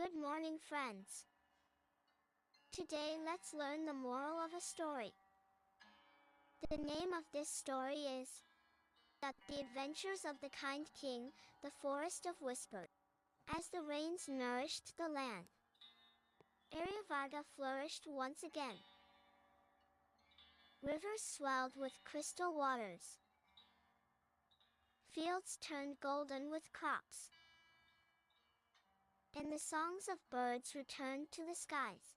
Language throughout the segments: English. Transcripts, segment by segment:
Good morning, friends. Today let's learn the moral of a story. The name of this story is The Adventures of the Kind King, the Forest of Whispers. As the rains nourished the land, Aryavata flourished once again. Rivers swelled with crystal waters. Fields turned golden with crops. And the songs of birds returned to the skies.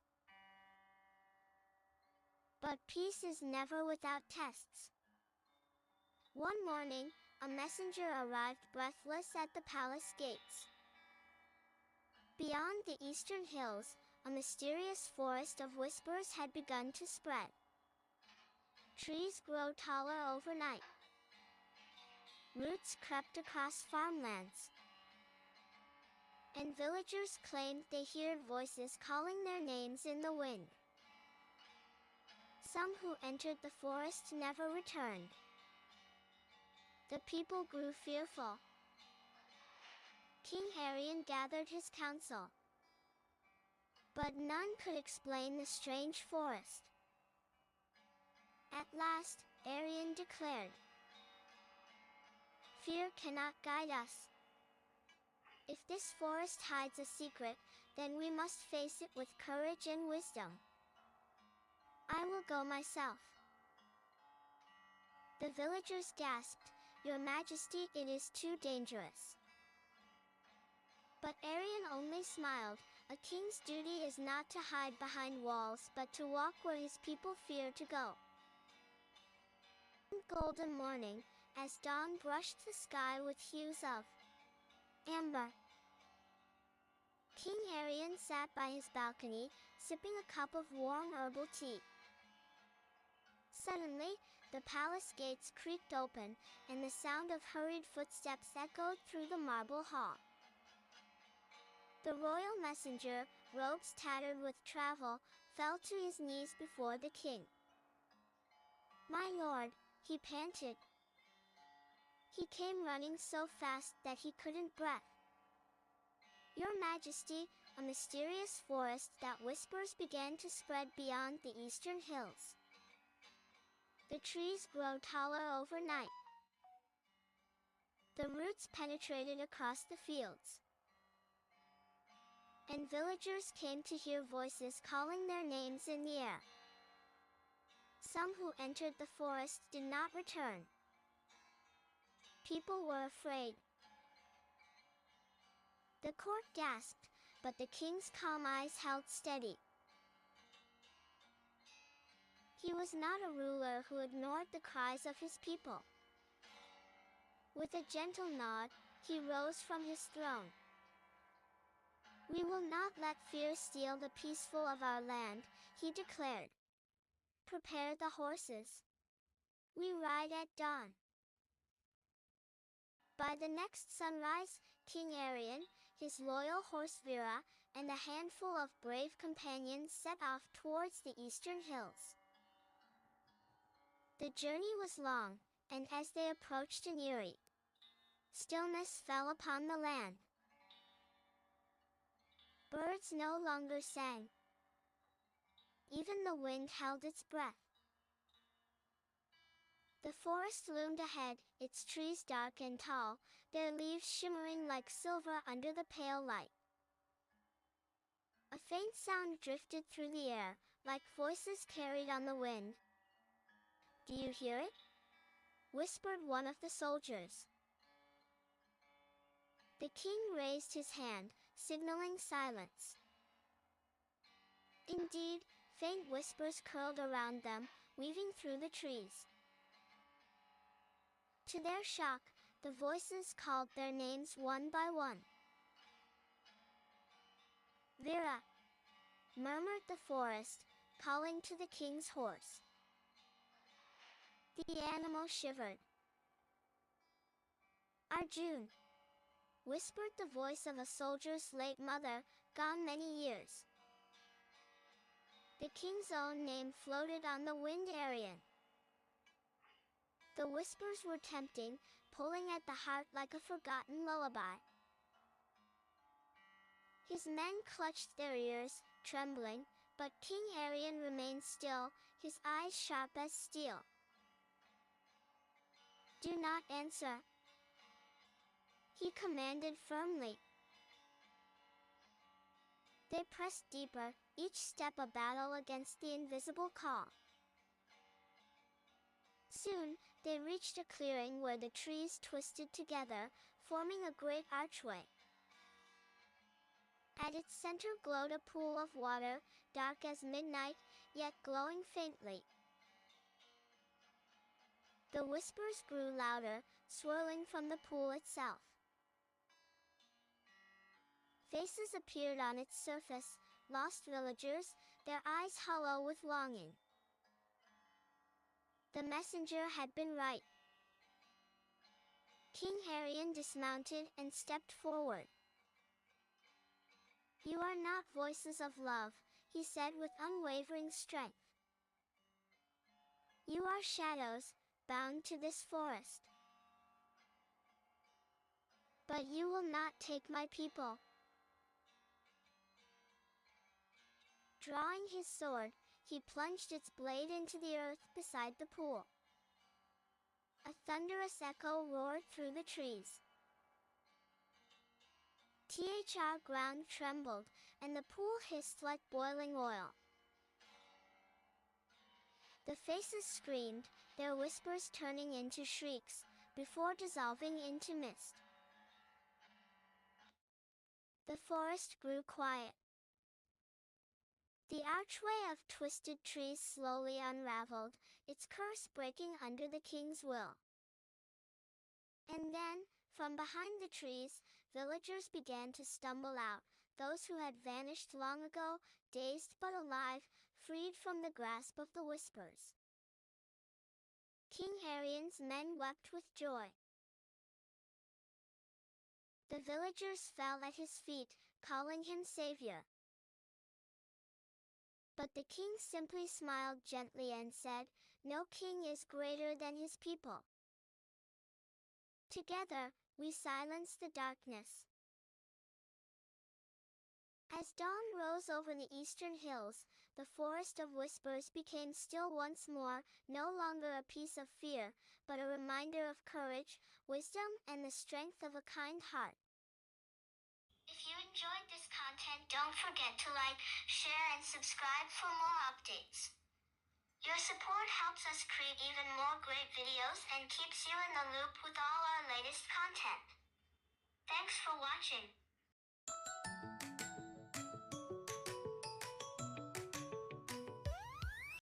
But peace is never without tests. One morning, a messenger arrived breathless at the palace gates. Beyond the eastern hills, a mysterious forest of whispers had begun to spread. Trees grow taller overnight. Roots crept across farmlands. And villagers claimed they heard voices calling their names in the wind. Some who entered the forest never returned. The people grew fearful. King Aryan gathered his council. But none could explain the strange forest. At last, Aryan declared, "Fear cannot guide us. If this forest hides a secret, then we must face it with courage and wisdom. I will go myself." The villagers gasped, "Your Majesty, it is too dangerous." But Aryan only smiled. A king's duty is not to hide behind walls but to walk where his people fear to go. One golden morning, as dawn brushed the sky with hues of amber, King Aryan sat by his balcony, sipping a cup of warm herbal tea. Suddenly, the palace gates creaked open, and the sound of hurried footsteps echoed through the marble hall. The royal messenger, robes tattered with travel, fell to his knees before the king. "My lord," he panted. He came running so fast that he couldn't breathe. "Your Majesty, a mysterious forest that whispers began to spread beyond the eastern hills. The trees grow taller overnight. The roots penetrated across the fields. And villagers came to hear voices calling their names in the air. Some who entered the forest did not return. People were afraid." The court gasped, but the king's calm eyes held steady. He was not a ruler who ignored the cries of his people. With a gentle nod, he rose from his throne. "We will not let fear steal the peaceful of our land," he declared. "Prepare the horses. We ride at dawn." By the next sunrise, King Aryan, his loyal horse Vira, and a handful of brave companions set off towards the eastern hills. The journey was long, and as they approached an eerie stillness fell upon the land. Birds no longer sang. Even the wind held its breath. The forest loomed ahead, its trees dark and tall, their leaves shimmering like silver under the pale light. A faint sound drifted through the air, like voices carried on the wind. "Do you hear it?" whispered one of the soldiers. The king raised his hand, signaling silence. Indeed, faint whispers curled around them, weaving through the trees. To their shock, the voices called their names one by one. "Vira!" murmured the forest, calling to the king's horse. The animal shivered. "Arjun!" whispered the voice of a soldier's late mother, gone many years. The king's own name floated on the wind. Aryan. The whispers were tempting, pulling at the heart like a forgotten lullaby. His men clutched their ears, trembling, but King Arion remained still, his eyes sharp as steel. "Do not answer," he commanded firmly. They pressed deeper, each step a battle against the invisible call. Soon, they reached a clearing where the trees twisted together, forming a great archway. At its center glowed a pool of water, dark as midnight, yet glowing faintly. The whispers grew louder, swirling from the pool itself. Faces appeared on its surface, lost villagers, their eyes hollow with longing. The messenger had been right. King Arion dismounted and stepped forward. "You are not voices of love," he said with unwavering strength. "You are shadows, bound to this forest. But you will not take my people." Drawing his sword, he plunged its blade into the earth beside the pool. A thunderous echo roared through the trees. The ground trembled, and the pool hissed like boiling oil. The faces screamed, their whispers turning into shrieks, before dissolving into mist. The forest grew quiet. The archway of twisted trees slowly unraveled, its curse breaking under the king's will. And then, from behind the trees, villagers began to stumble out, those who had vanished long ago, dazed but alive, freed from the grasp of the whispers. King Arion's men wept with joy. The villagers fell at his feet, calling him savior. But the king simply smiled gently and said, "No king is greater than his people. Together, we silence the darkness." As dawn rose over the eastern hills, the forest of whispers became still once more, no longer a piece of fear, but a reminder of courage, wisdom, and the strength of a kind heart. If you enjoyed this content, don't forget to like, share, and subscribe for more updates. Your support helps us create even more great videos and keeps you in the loop with all our latest content. Thanks for watching.